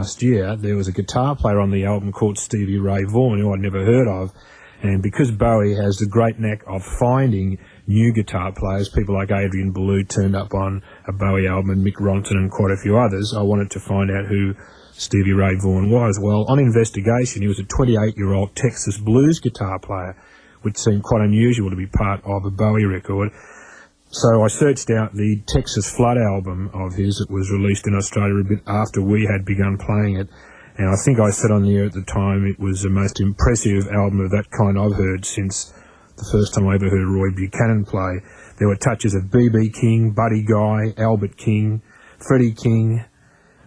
last year, there was a guitar player on the album called Stevie Ray Vaughan, who I'd never heard of. And because Bowie has the great knack of finding new guitar players, people like Adrian Belew turned up on a Bowie album, and Mick Ronson and quite a few others, I wanted to find out who Stevie Ray Vaughan was. Well, on investigation, he was a 28-year-old Texas blues guitar player, which seemed quite unusual to be part of a Bowie record. So I searched out the Texas Flood album of his that was released in Australia a bit after we had begun playing it. And I think I said on the air at the time it was the most impressive album of that kind I've heard since the first time I ever heard Roy Buchanan play. There were touches of B.B. King, Buddy Guy, Albert King, Freddie King,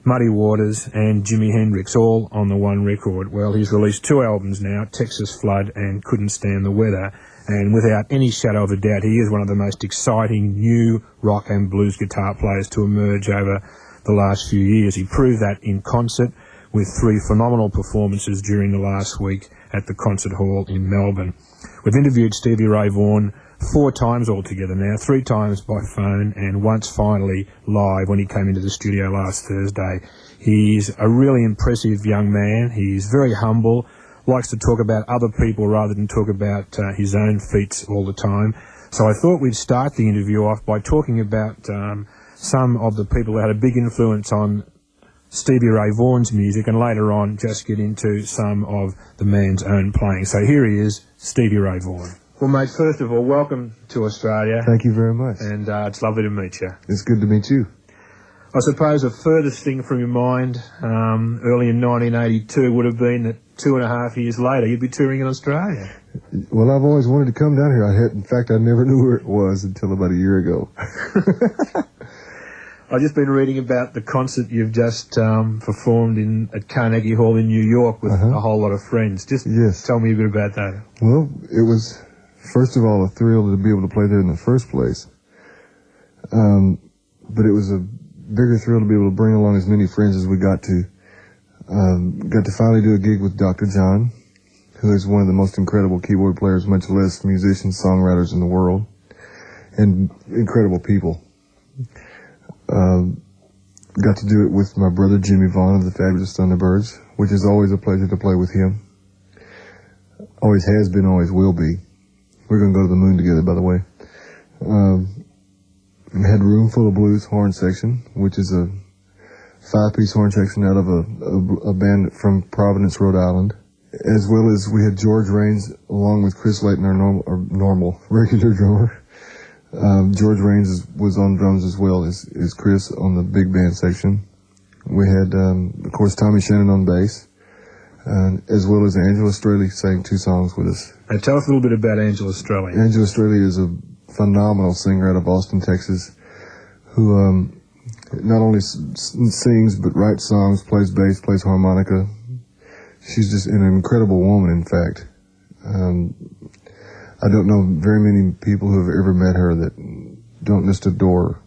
Muddy Waters and Jimi Hendrix, all on the one record. Well, he's released 2 albums now, Texas Flood and Couldn't Stand the Weather. And without any shadow of a doubt, he is one of the most exciting new rock and blues guitar players to emerge over the last few years. He proved that in concert with 3 phenomenal performances during the last week at the Concert Hall in Melbourne. We've interviewed Stevie Ray Vaughan 4 times altogether now, 3 times by phone and once finally live when he came into the studio last Thursday. He's a really impressive young man. He's very humble, likes to talk about other people rather than talk about his own feats all the time. So I thought we'd start the interview off by talking about some of the people that had a big influence on Stevie Ray Vaughan's music, and later on just get into some of the man's own playing. So here he is, Stevie Ray Vaughan. Well, mate, first of all, welcome to Australia. Thank you very much. And it's lovely to meet you. It's good to meet you. I suppose the furthest thing from your mind early in 1982 would have been that 2.5 years later you'd be touring in Australia. Well, I've always wanted to come down here. In fact, I never knew where it was until about a year ago. I've just been reading about the concert you've just performed at Carnegie Hall in New York with a whole lot of friends. Just tell me a bit about that. Well, it was, first of all, a thrill to be able to play there in the first place. But it was a bigger thrill to be able to bring along as many friends as we got to. Got to finally do a gig with Dr. John, who is one of the most incredible keyboard players, much less musicians, songwriters in the world, and incredible people. Got to do it with my brother Jimmy Vaughan of the Fabulous Thunderbirds, which is always a pleasure to play with him. Always has been, always will be. We're going to go to the moon together, by the way. Had Room Full of Blues horn section, which is a 5-piece horn section out of a band from Providence, Rhode Island. As well as we had George Raines along with Chris Layton, our normal regular drummer. George Raines was on drums as well as Chris on the big band section. We had, of course, Tommy Shannon on bass, as well as Angela Straley sang 2 songs with us. Now tell us a little bit about Angela Straley. Angela Straley is a phenomenal singer out of Austin, Texas, who not only sings but writes songs, plays bass, plays harmonica. She's just an incredible woman, in fact. I don't know very many people who have ever met her that don't just adore her.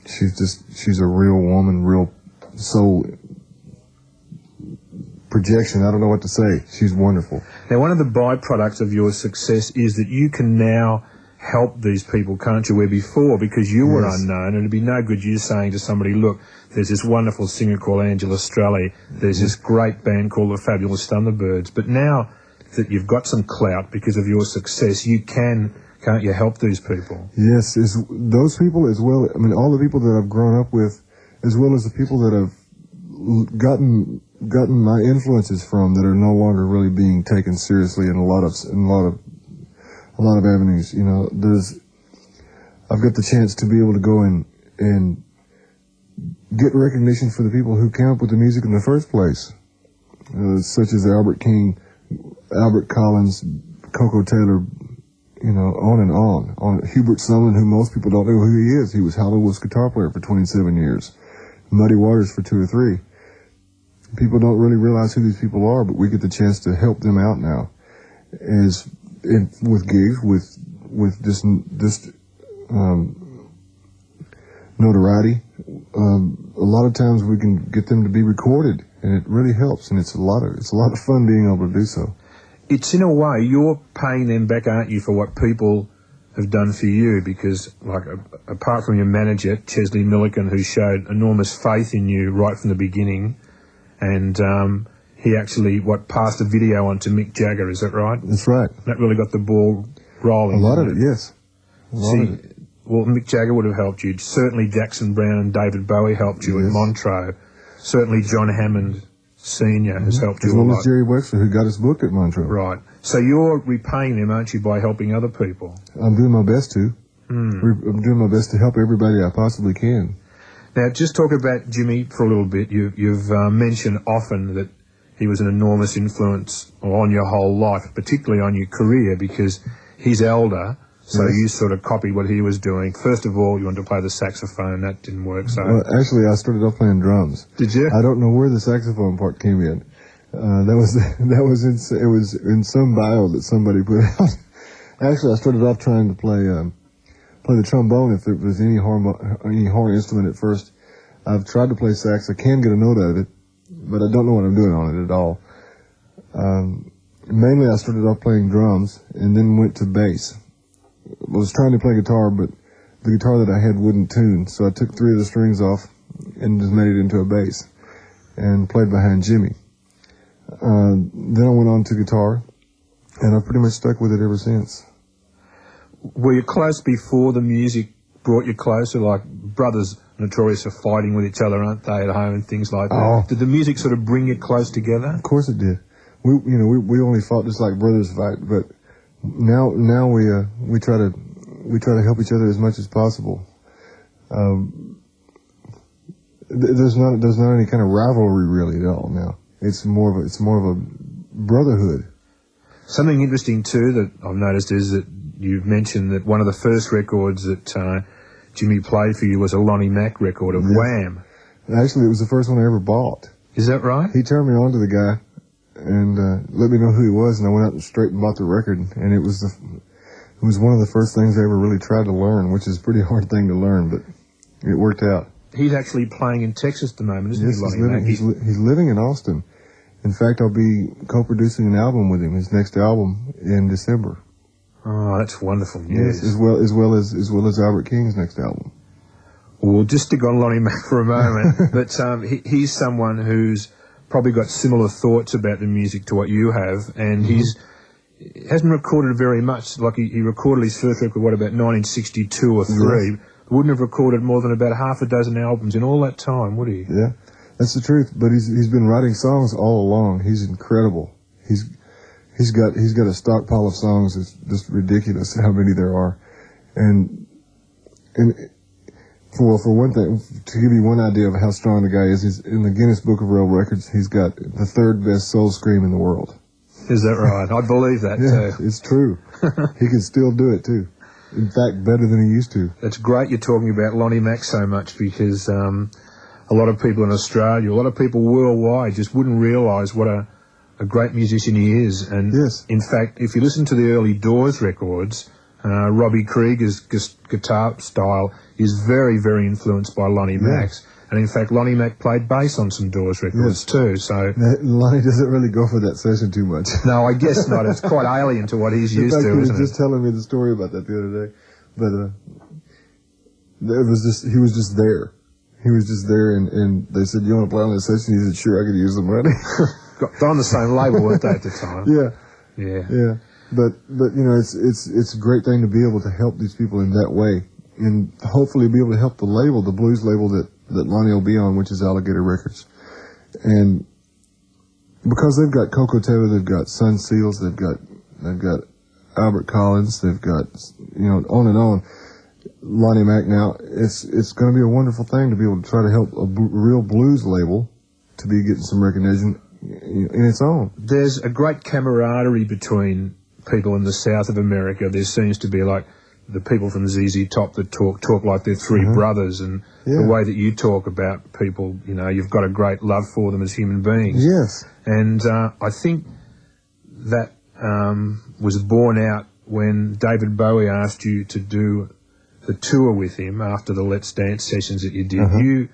She's a real woman, real soul projection. I don't know what to say. She's wonderful. Now, one of the byproducts of your success is that you can now help these people, can't you, where before, because you were unknown, and it'd be no good you saying to somebody, look, there's this wonderful singer called Angela Straley, there's this great band called the Fabulous Thunderbirds, but now that you've got some clout because of your success, you can't you, help these people? Yes, those people as well, I mean, all the people that I've grown up with, as well as the people that I've gotten my influences from that are no longer really being taken seriously in a lot of avenues. You know, I've got the chance to be able to go and get recognition for the people who came up with the music in the first place, such as Albert King, Albert Collins, Coco Taylor, you know, on and on. Hubert Sumlin, who most people don't know who he is. He was Hollywood's guitar player for 27 years. Muddy Waters for 2 or 3. People don't really realize who these people are, but we get the chance to help them out now, with gigs, with just notoriety. A lot of times we can get them to be recorded, and it really helps, and it's a lot of fun being able to do so. It's in a way you're paying them back, aren't you, for what people have done for you? Because, like, apart from your manager Chesley Milliken, who showed enormous faith in you right from the beginning, and he actually passed a video on to Mick Jagger. Is that right? That's right. That really got the ball rolling. A lot of it, yes. Well, Mick Jagger would have helped you. Certainly Jackson Browne and David Bowie helped you in Montreux. Certainly John Hammond Sr. has helped you a lot. As well as Jerry Wexler, who got us booked at Montreux. Right. So you're repaying them, aren't you, by helping other people? I'm doing my best to. I'm doing my best to help everybody I possibly can. Now, just talk about Jimmy for a little bit. You've mentioned often that he was an enormous influence on your whole life, particularly on your career, because he's elder, so you sort of copied what he was doing. First of all, you wanted to play the saxophone. That didn't work, so... Well, actually, I started off playing drums. Did you? I don't know where the saxophone part came in. It was in some bio that somebody put out. Actually, I started off trying to play the trombone if there was any horn instrument at first. I've tried to play sax. I can get a note out of it, but I don't know what I'm doing on it at all. Mainly, I started off playing drums and then went to bass. I was trying to play guitar, but the guitar that I had wouldn't tune, so I took 3 of the strings off and just made it into a bass and played behind Jimmy. Then I went on to guitar, and I've pretty much stuck with it ever since. Were you close before the music brought you closer? Like brothers notorious for fighting with each other, aren't they, at home and things like that? Oh. Did the music sort of bring you close together? Of course it did. We only fought just like brothers fight, but now we try to help each other as much as possible. There's not any kind of rivalry really at all now. It's more of a brotherhood. Something interesting too that I've noticed is that you've mentioned that one of the first records that Jimmy played for you was a Lonnie Mack record of Wham. Actually, it was the first one I ever bought. Is that right? He turned me on to the guy and let me know who he was, and I went out and straight and bought the record. And it was one of the first things I ever really tried to learn, which is a pretty hard thing to learn, but it worked out. He's actually playing in Texas at the moment, isn't he, Lonnie Mack? He's living in Austin. In fact, I'll be co-producing an album with him, his next album, in December. Oh, that's wonderful news. Yes, as well as Albert King's next album. We'll just stick on Lonnie Mack for a moment, but he's someone who's probably got similar thoughts about the music to what you have, and he hasn't recorded very much. Like he recorded his first record, about 1962 or 3. Yes. Wouldn't have recorded more than about half a dozen albums in all that time, would he? Yeah, that's the truth. But he's been writing songs all along. He's incredible. He's got a stockpile of songs. It's just ridiculous how many there are. And for one thing, to give you one idea of how strong the guy is, he's in the Guinness Book of World Records. He's got the 3rd best soul scream in the world. Is that right? I believe that too. It's true. He can still do it too. In fact, better than he used to. That's great you're talking about Lonnie Mack so much, because a lot of people in Australia, a lot of people worldwide just wouldn't realise what a great musician he is. And in fact, if you listen to the early Doors records, Robbie Krieger's guitar style is very, very influenced by Lonnie Mack's. And in fact, Lonnie Mack played bass on some Doors records too. So Lonnie doesn't really go for that session too much. No, I guess not. It's quite alien to what he's used to, isn't it? He was just telling me the story about that the other day. But he was just there. He was just there, and they said, "You want to play on this session?" He said, "Sure, I could use the money." They're on the same label, weren't they, at the time? Yeah. But it's a great thing to be able to help these people in that way, and hopefully be able to help the blues label that Lonnie will be on, which is Alligator Records. And because they've got Coco Taylor, they've got Sun Seals, they've got Albert Collins, they've got, on and on. Lonnie Mack now, it's going to be a wonderful thing to be able to try to help a real blues label to be getting some recognition in its own. There's a great camaraderie between people in the south of America. There seems to be like the people from ZZ Top that talk like they're 3 brothers, and the way that you talk about people, you've got a great love for them as human beings. Yes. And I think that was borne out when David Bowie asked you to do the tour with him after the Let's Dance sessions that you did. You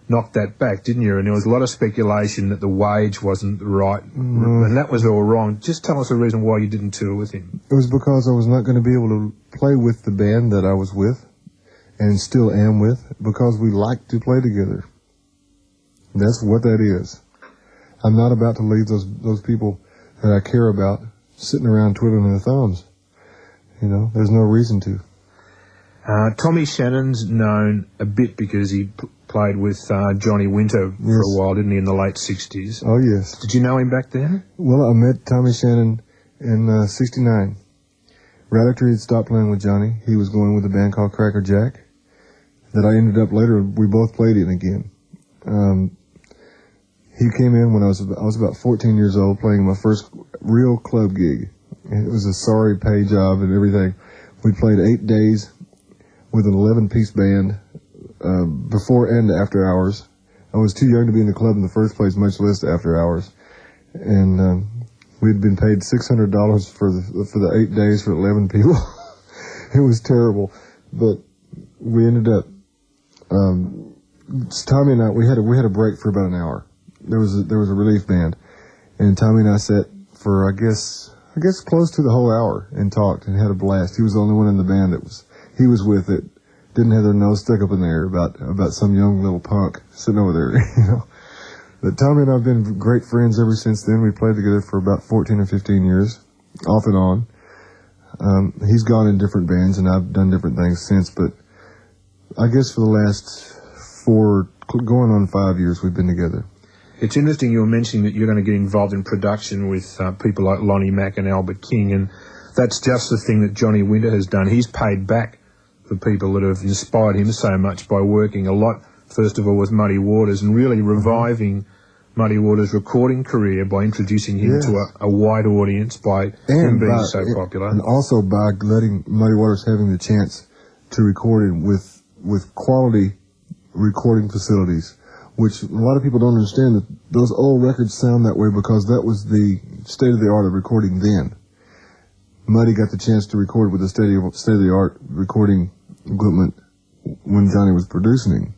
knocked that back, didn't you? And there was a lot of speculation that the wage wasn't right, and that was all wrong. Just tell us the reason why you didn't tour with him. It was because I was not going to be able to play with the band that I was with, and still am with, because we like to play together. That's what that is. I'm not about to leave those people that I care about sitting around twiddling their thumbs. You know, there's no reason to. Tommy Shannon's known a bit because he played with Johnny Winter for a while, didn't he, in the late 60s? Oh, yes. Did you know him back then? Well, I met Tommy Shannon in 69. Right after he'd stopped playing with Johnny, he was going with a band called Cracker Jack that I ended up later, we both played in again. He came in when I was about 14 years old, playing my first real club gig. It was a sorry pay job and everything. We played 8 days with an 11-piece band before and after hours. I was too young to be in the club in the first place, much less after hours. And we'd been paid $600 for the 8 days for 11 people. It was terrible, but we ended up. Tommy and I, we had a break for about an hour. There was a relief band, and Tommy and I sat for I guess close to the whole hour and talked and had a blast. He was the only one in the band he was with it didn't have their nose stuck up in the air about some young little punk sitting over there, you know. But Tommy and I have been great friends ever since then. We played together for about 14 or 15 years, off and on. He's gone in different bands, and I've done different things since, but I guess for the last going on 5 years, we've been together. It's interesting you were mentioning that you're going to get involved in production with people like Lonnie Mack and Albert King, and that's just the thing that Johnny Winter has done. He's paid back the people that have inspired him so much by working a lot, first of all, with Muddy Waters and really reviving Muddy Waters' recording career by introducing him to a wide audience by him being so popular. And also by letting Muddy Waters having the chance to record it with quality recording facilities, which a lot of people don't understand, that those old records sound that way because that was the state of the art of recording then. Muddy got the chance to record with the state of the art recording equipment when Johnny was producing him,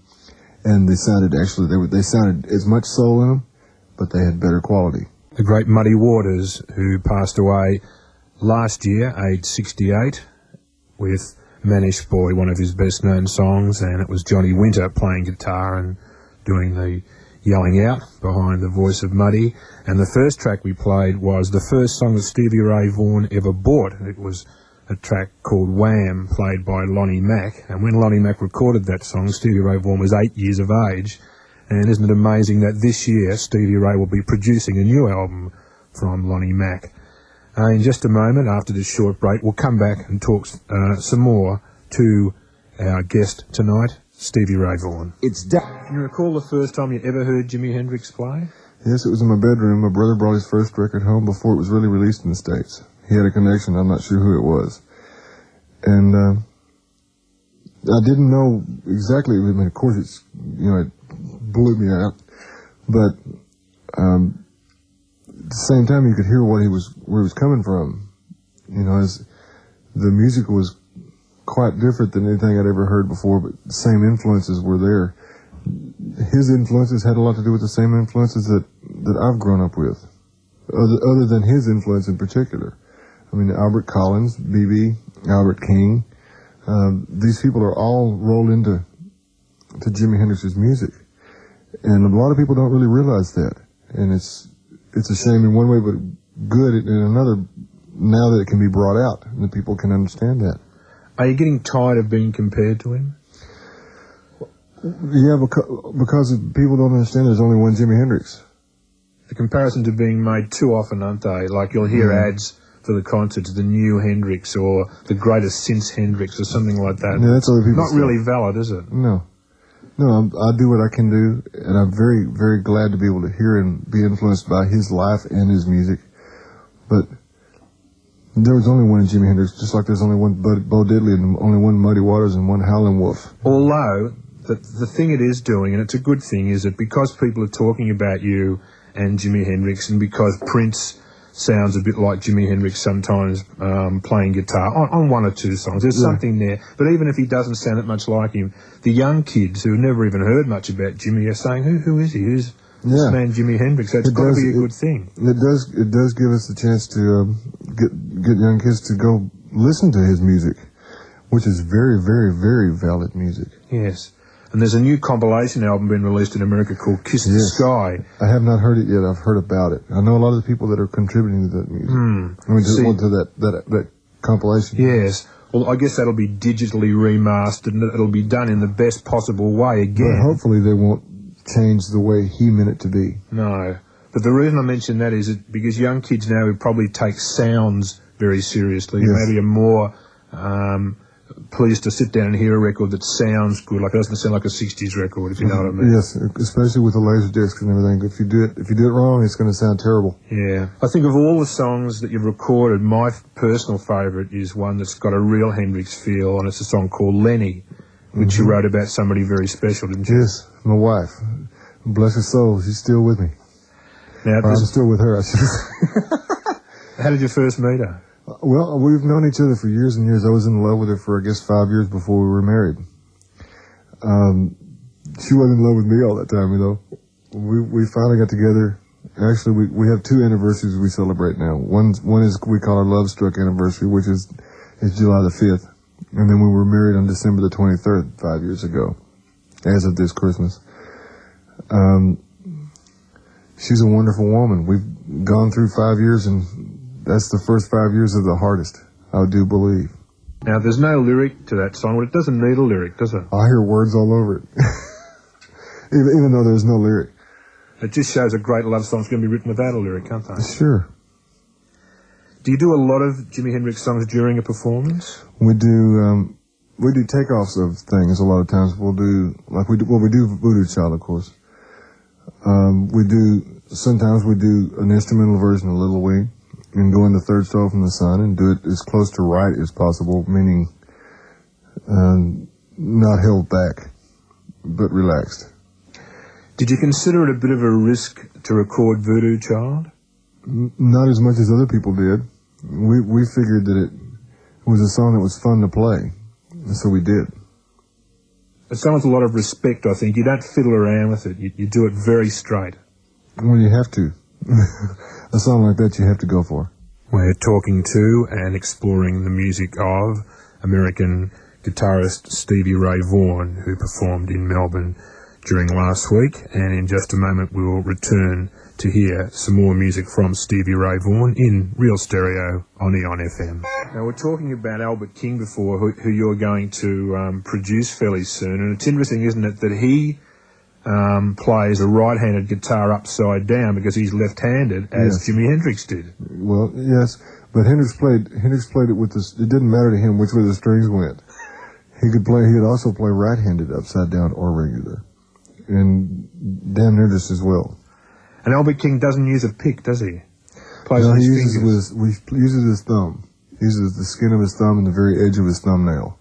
and they sounded as much soul in them, but they had better quality. The great Muddy Waters, who passed away last year, aged 68, with Manish Boy, one of his best known songs, and it was Johnny Winter playing guitar and doing the yelling out behind the voice of Muddy. And the first track we played was the first song that Stevie Ray Vaughan ever bought. It was a track called Wham, played by Lonnie Mack. And when Lonnie Mack recorded that song, Stevie Ray Vaughan was 8 years of age. And isn't it amazing that this year Stevie Ray will be producing a new album from Lonnie Mack? In just a moment, after this short break, we'll come back and talk some more to our guest tonight, Stevie Ray Vaughan. Can you recall the first time you ever heard Jimi Hendrix play? Yes, it was in my bedroom. My brother brought his first record home before it was really released in the States. He had a connection. I'm not sure who it was. And I didn't know exactly. I mean, of course, it blew me out. But at the same time, you could hear where he was coming from. You know, the music was quite different than anything I'd ever heard before, but the same influences were there. His influences had a lot to do with the same influences that I've grown up with, other than his influence in particular. I mean, Albert Collins, B.B., Albert King, these people are all rolled into Jimi Hendrix's music. And a lot of people don't really realize that. And it's a shame in one way, but good in another, now that it can be brought out and that people can understand that. Are you getting tired of being compared to him? Yeah, because people don't understand there's only one Jimi Hendrix. The comparisons are being made too often, aren't they? Like you'll hear ads for the concerts, the new Hendrix or the greatest since Hendrix or something like that. Yeah, that's other people's not really valid, is it? No, I do what I can do, and I'm very, very glad to be able to hear and be influenced by his life and his music. But there was only one Jimi Hendrix, just like there's only one Bo Diddley and only one Muddy Waters and one Howlin' Wolf. Although, the thing it is doing, and it's a good thing, is that because people are talking about you and Jimi Hendrix, and because Prince sounds a bit like Jimi Hendrix sometimes playing guitar on one or two songs, there's something there. But even if he doesn't sound that much like him, the young kids who have never even heard much about Jimmy are saying, who is he? Who's this man Jimi Hendrix? That's got to be a good thing. It does give us the chance to get young kids to go listen to his music, which is very, very, very valid music. Yes. And there's a new compilation album being released in America called Kiss the Sky. I have not heard it yet. I've heard about it. I know a lot of the people that are contributing to that music. To that compilation. Yes. Well, I guess that'll be digitally remastered and it'll be done in the best possible way again. But hopefully they won't change the way he meant it to be. No. But the reason I mention that is because young kids now would probably take sounds very seriously. Yes. Maybe are more pleased to sit down and hear a record that sounds good, like it doesn't sound like a 60s record, if you know what I mean. Yes, especially with the laser discs and everything. If you do it wrong, it's going to sound terrible. Yeah. I think of all the songs that you've recorded, my personal favourite is one that's got a real Hendrix feel, and it's a song called Lenny, which you wrote about somebody very special, didn't you? Yes, my wife. Bless her soul, she's still with me. Now, I'm still with her, I should say. How did you first meet her? Well, we've known each other for years and years. I was in love with her for, I guess, 5 years before we were married. She wasn't in love with me all that time, you know. We finally got together. Actually, we have 2 anniversaries we celebrate now. One is we call our Love Struck anniversary, which is July the 5th. And then we were married on December the 23rd, 5 years ago, as of this Christmas. She's a wonderful woman. We've gone through 5 years, and that's the first 5 years of the hardest, I do believe. Now, there's no lyric to that song, but it doesn't need a lyric, does it? I hear words all over it, even though there's no lyric. It just shows a great love song's going to be written without a lyric, can't they? Sure. Do you do a lot of Jimi Hendrix songs during a performance? We do takeoffs of things a lot of times. We do Voodoo Child, of course. Sometimes we do an instrumental version of Little Wing and go into Third Star from the Sun and do it as close to right as possible, meaning not held back, but relaxed. Did you consider it a bit of a risk to record Voodoo Child? Not as much as other people did. We figured that it was a song that was fun to play, and so we did. It's done with a lot of respect, I think. You don't fiddle around with it. You do it very straight. Well, you have to. A song like that you have to go for. We're talking to and exploring the music of American guitarist Stevie Ray Vaughan, who performed in Melbourne during last week. And in just a moment we will return to hear some more music from Stevie Ray Vaughan in Real Stereo on Eon FM. Now, we're talking about Albert King before, who you're going to produce fairly soon, and it's interesting, isn't it, that he plays a right-handed guitar upside down because he's left-handed, as Jimi Hendrix did. Well, yes, but Hendrix played it with this. It didn't matter to him which way the strings went. He could also play right-handed upside down or regular, and damn near this as well. And Albert King doesn't use a pick, does he? He uses his thumb. He uses the skin of his thumb and the very edge of his thumbnail.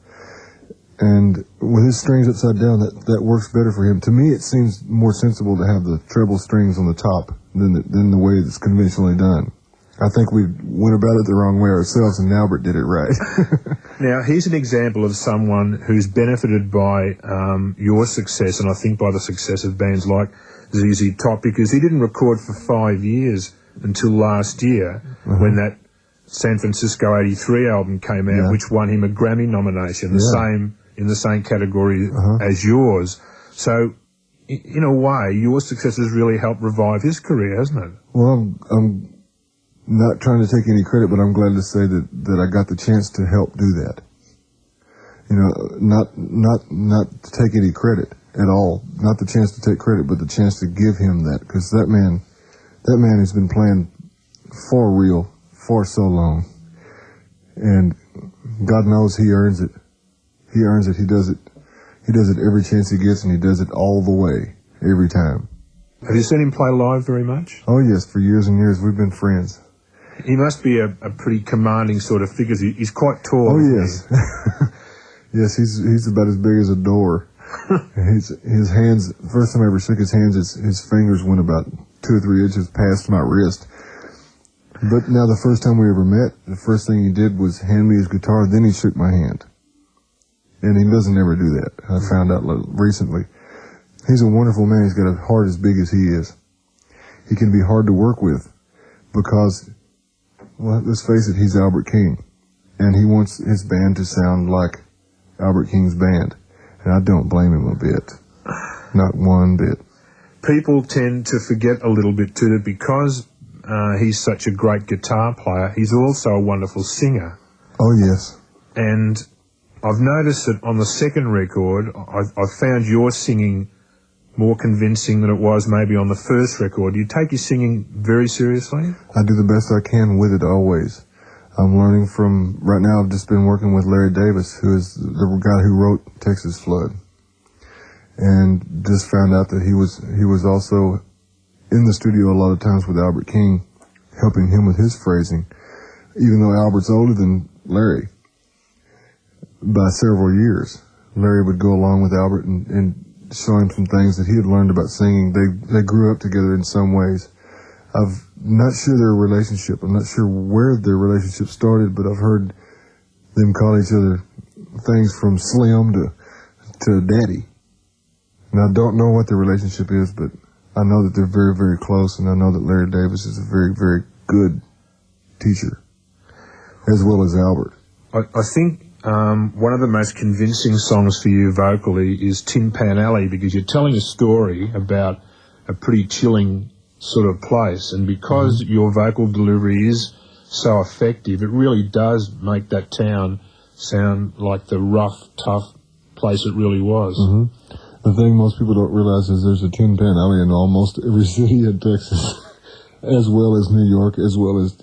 And with his strings upside down, that works better for him. To me, it seems more sensible to have the treble strings on the top than the way it's conventionally done. I think we went about it the wrong way ourselves, and Albert did it right. Now, here's an example of someone who's benefited by your success, and I think by the success of bands like ZZ Top, because he didn't record for 5 years until last year when that San Francisco 83 album came out, which won him a Grammy nomination, in the same category as yours. So, in a way, your success has really helped revive his career, hasn't it? Well, I'm not trying to take any credit, but I'm glad to say that I got the chance to help do that. You know, not to take any credit at all. Not the chance to take credit, but the chance to give him that, because that man has been playing for so long, and God knows he earns it. He earns it. He does it every chance he gets, and he does it all the way, every time. Have you seen him play live very much? Oh yes, for years and years. We've been friends. He must be a pretty commanding sort of figure. He's quite tall. Oh yes. Yes, he's about as big as a door. His hands, the first time I ever shook his hands, his fingers went about 2 or 3 inches past my wrist. But now the first time we ever met, the first thing he did was hand me his guitar, then he shook my hand. And he doesn't ever do that. I found out recently. He's a wonderful man. He's got a heart as big as he is. He can be hard to work with because, well, let's face it, he's Albert King. And he wants his band to sound like Albert King's band. And I don't blame him a bit. Not one bit. People tend to forget a little bit too that because he's such a great guitar player, he's also a wonderful singer. Oh, yes. And I've noticed that on the second record, I've found your singing more convincing than it was maybe on the first record. Do you take your singing very seriously? I do the best I can with it always. I'm learning from, right now I've just been working with Larry Davis, who is the guy who wrote Texas Flood. And just found out that he was also in the studio a lot of times with Albert King, helping him with his phrasing, even though Albert's older than Larry by several years. Larry would go along with Albert and show him some things that he had learned about singing. They grew up together in some ways. I'm not sure their relationship. I'm not sure where their relationship started, but I've heard them call each other things from Slim to Daddy. And I don't know what their relationship is, but I know that they're very, very close, and I know that Larry Davis is a very, very good teacher, as well as Albert. I think one of the most convincing songs for you vocally is Tin Pan Alley, because you're telling a story about a pretty chilling sort of place, and because your vocal delivery is so effective, it really does make that town sound like the rough, tough place it really was. Mm-hmm. The thing most people don't realize is there's a Tin Pan Alley in almost every city in Texas, as well as New York, as well as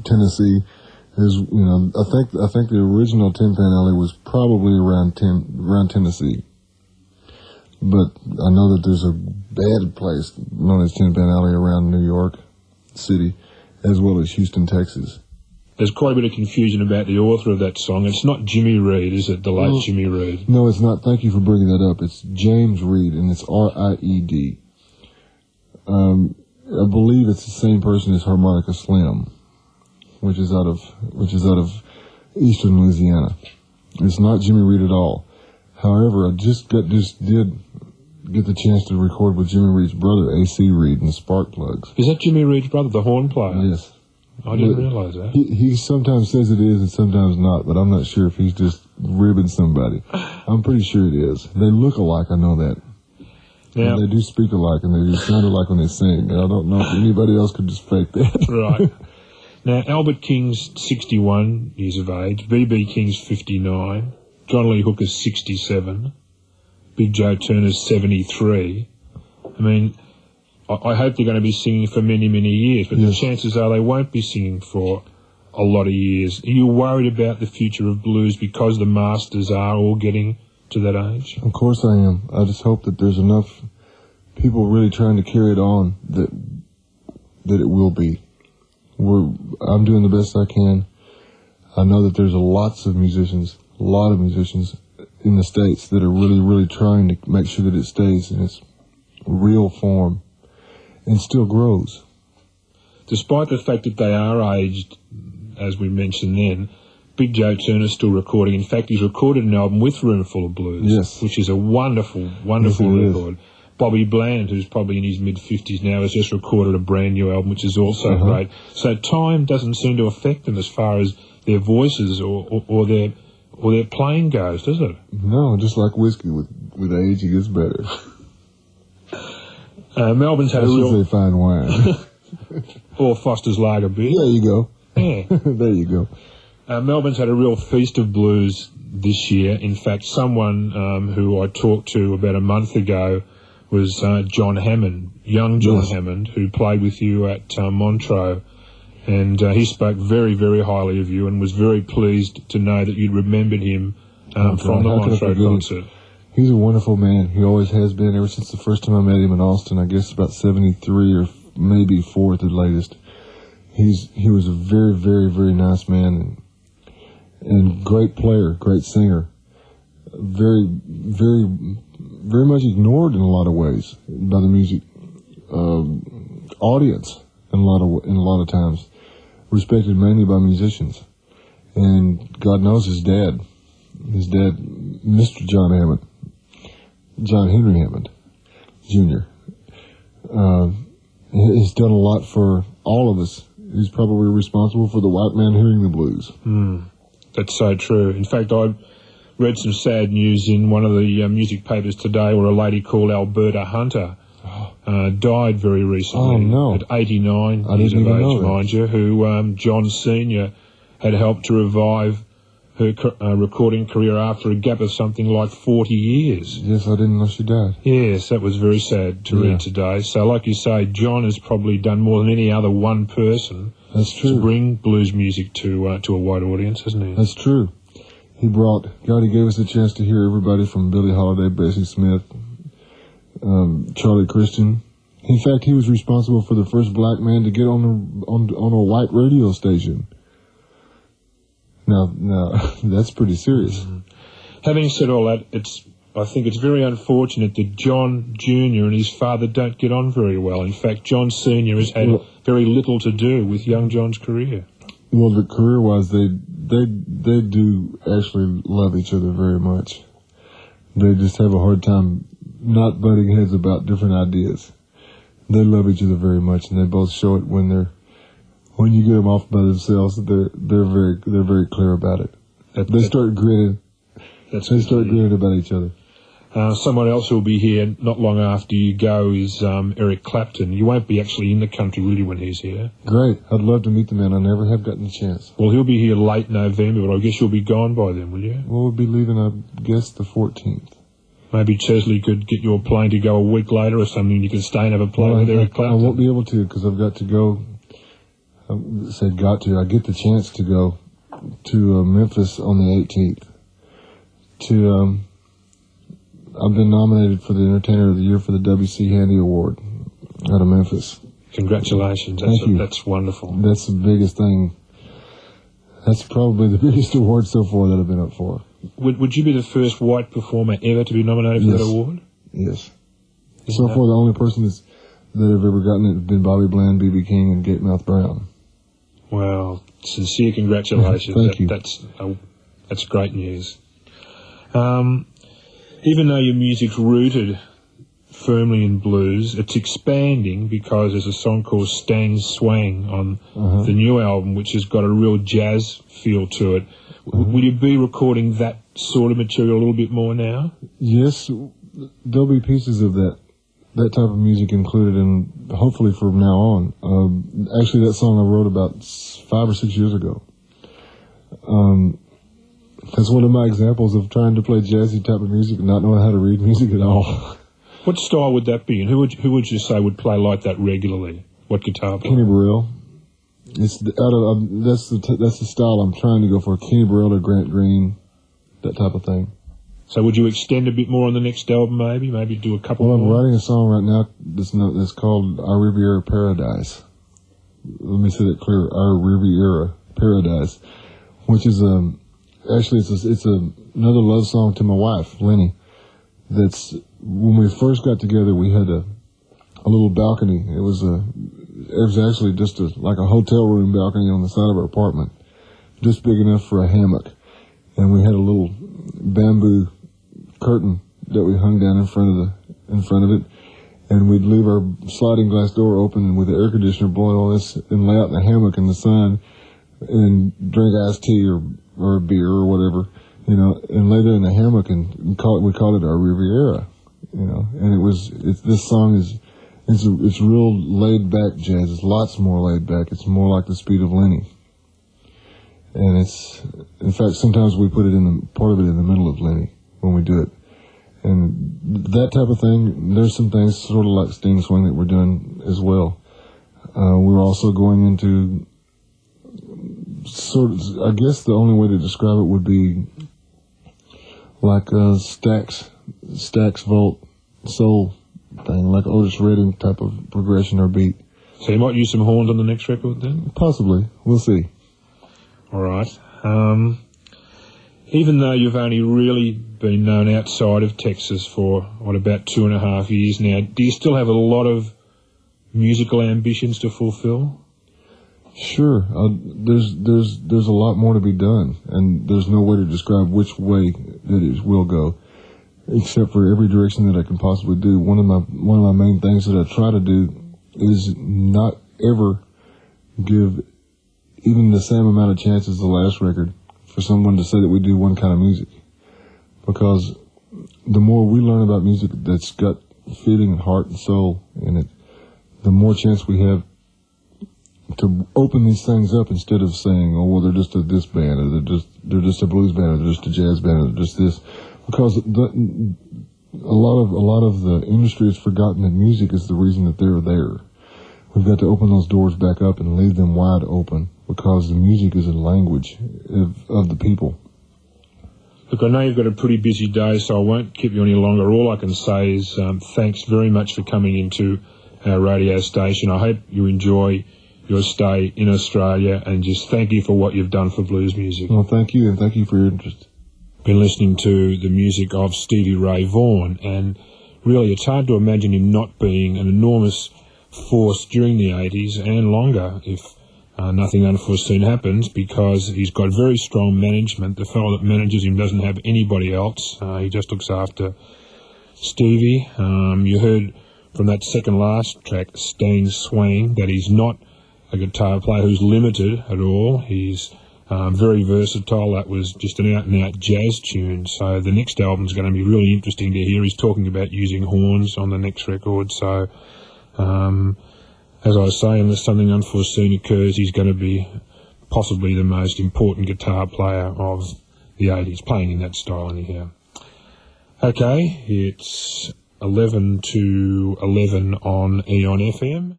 Tennessee. I think the original Tin Pan Alley was probably around Tennessee, but I know that there's a bad place known as Tin Pan Alley around New York City, as well as Houston, Texas. There's quite a bit of confusion about the author of that song. It's not Jimmy Reed, is it? The late Jimmy Reed? No, it's not. Thank you for bringing that up. It's James Reed, and it's R-I-E-D. I believe it's the same person as Harmonica Slim, which is out of eastern Louisiana. It's not Jimmy Reed at all. However, I just did get the chance to record with Jimmy Reed's brother, A.C. Reed, and the Sparkplugs. Is that Jimmy Reed's brother, the horn player? Yes. I didn't realise that. He sometimes says it is and sometimes not, but I'm not sure if he's just ribbing somebody. I'm pretty sure it is. They look alike, I know that. Now, and they do speak alike, and they do sound alike when they sing. And I don't know if anybody else could just fake that. Right. Now, Albert King's 61 years of age, B.B. King's 59, John Lee Hooker's 67, Big Joe Turner's 73. I mean, I hope they're going to be singing for many, many years, but the chances are they won't be singing for a lot of years. Are you worried about the future of blues because the masters are all getting to that age? Of course I am. I just hope that there's enough people really trying to carry it on that it will be. I'm doing the best I can. I know that there's a lot of musicians in the States that are really, really trying to make sure that it stays in its real form and still grows. Despite the fact that they are aged, as we mentioned then, Big Joe Turner's still recording. In fact, he's recorded an album with Roomful of Blues, which is a wonderful, wonderful record. Bobby Bland, who's probably in his mid-50s now, has just recorded a brand new album, which is also great. So time doesn't seem to affect them as far as their voices or their playing goes, does it? No, just like whiskey, with age it gets better. Melbourne's had a real... say fine wine. Or Foster's Lager beer. There you go. Yeah. There you go. Melbourne's had a real feast of blues this year. In fact, someone who I talked to about a month ago was John Hammond, young John Hammond, who played with you at Montreux. And he spoke very, very highly of you and was very pleased to know that you'd remembered him from the Montreux concert. He's a wonderful man. He always has been ever since the first time I met him in Austin, I guess about 73 or maybe 4 at the latest. He was a very, very, very nice man and great player, great singer. Very, very, very much ignored in a lot of ways by the music audience in a lot of times. Respected mainly by musicians. And God knows his dad, Mr. John Hammond, John Henry Hammond, Jr., has done a lot for all of us. He's probably responsible for the white man hearing the blues. That's so true. In fact, I read some sad news in one of the music papers today where a lady called Alberta Hunter died very recently. Oh, no. At 89 years of age, mind you, who John Sr. had helped to revive her recording career after a gap of something like 40 years. Yes, I didn't know she died. Yes, that was very sad to read today. So like you say, John has probably done more than any other one person to bring blues music to a wide audience, hasn't he? That's true. He gave us a chance to hear everybody from Billie Holiday, Bessie Smith, Charlie Christian. In fact, he was responsible for the first black man to get on a white radio station. Now, that's pretty serious. Mm-hmm. Having said all that, I think it's very unfortunate that John Jr. and his father don't get on very well. In fact, John Sr. has had very little to do with young John's career. Well, the career-wise, they do actually love each other very much. They just have a hard time not butting heads about different ideas. They love each other very much, and they both show it when you get them off by themselves. They're very clear about it. They start grinning about each other. Someone else who will be here not long after you go is Eric Clapton. You won't be actually in the country, will you, when he's here? Great. I'd love to meet the man. I never have gotten a chance. Well, he'll be here late November, but I guess you'll be gone by then, will you? Well, we'll be leaving, I guess, the 14th. Maybe Chesley could get your plane to go a week later or something. You can stay and have a play with Eric Clapton. I won't be able to because I've got to go. I get the chance to go to Memphis on the 18th. I've been nominated for the Entertainer of the Year for the W.C. Handy Award out of Memphis. Congratulations. Thank you. That's wonderful. That's the biggest thing. That's probably the biggest award so far that I've been up for. Would you be the first white performer ever to be nominated for that award? Yes. So far, the only person that have ever gotten it have been Bobby Bland, B.B. King, and Gatemouth Brown. Well, sincere congratulations. Thank you. That's great news. Even though your music's rooted firmly in blues, it's expanding because there's a song called Stang Swang on the new album, which has got a real jazz feel to it. Will you be recording that sort of material a little bit more now? Yes, there'll be pieces of that type of music included, and hopefully from now on. Actually, that song I wrote about 5 or 6 years ago. That's one of my examples of trying to play jazzy type of music and not knowing how to read music at all. What style would that be, and who would you say would play like that regularly? What guitar player? Kenny Burrell. That's the style I'm trying to go for. Kenny Burrell or Grant Green, that type of thing. So would you extend a bit more on the next album, maybe? Maybe do a couple more? Well, I'm writing a song right now that's called Our Riviera Paradise. Let me say that clear. Our Riviera Paradise, which is actually it's another love song to my wife, Lenny. That's when we first got together. We had a little balcony. It was actually just like a hotel room balcony on the side of our apartment, just big enough for a hammock, and we had a little bamboo curtain that we hung down in front of it, and we'd leave our sliding glass door open and with the air conditioner blowing on us and lay out in the hammock in the sun and drink iced tea or a beer or whatever, and lay there in the hammock and we called it our Riviera, and this song is it's real laid back jazz. It's lots more laid back. It's more like the speed of Lenny. And in fact, sometimes we put part of it in the middle of Lenny when we do it. And that type of thing, there's some things sort of like Sting Swing that we're doing as well. We're also going into I guess the only way to describe it would be like Stax Volt soul thing, like Otis Redding type of progression or beat. So you might use some horns on the next record then? Possibly. We'll see. All right. Even though you've only really been known outside of Texas for, about 2.5 years now, do you still have a lot of musical ambitions to fulfill? Sure. There's a lot more to be done, and there's no way to describe which way that it will go, except for every direction that I can possibly do. One of my main things that I try to do is not ever give even the same amount of chances as the last record for someone to say that we do one kind of music. because the more we learn about music that's got feeling and heart and soul in it, the more chance we have to open these things up instead of saying, oh, well, they're just a this band, or they're just a blues band, or they're just a jazz band, or they're just this. Because a lot of the industry has forgotten that music is the reason that they're there. We've got to open those doors back up and leave them wide open, because the music is a language of the people. Look, I know you've got a pretty busy day, so I won't keep you any longer. All I can say is thanks very much for coming into our radio station. I hope you enjoy your stay in Australia, and just thank you for what you've done for blues music. Well, thank you, and thank you for your interest. Been listening to the music of Stevie Ray Vaughan, and really it's hard to imagine him not being an enormous force during the 80s and longer if nothing unforeseen happens, because he's got very strong management. The fellow that manages him doesn't have anybody else. He just looks after Stevie. You heard from that second last track, Steen Swang, that he's not a guitar player who's limited at all. He's very versatile. That was just an out-and-out jazz tune. So the next album's going to be really interesting to hear. He's talking about using horns on the next record. So, as I say, unless something unforeseen occurs, he's going to be possibly the most important guitar player of the 80s, playing in that style anyhow. Okay, it's 11 to 11 on Eon FM.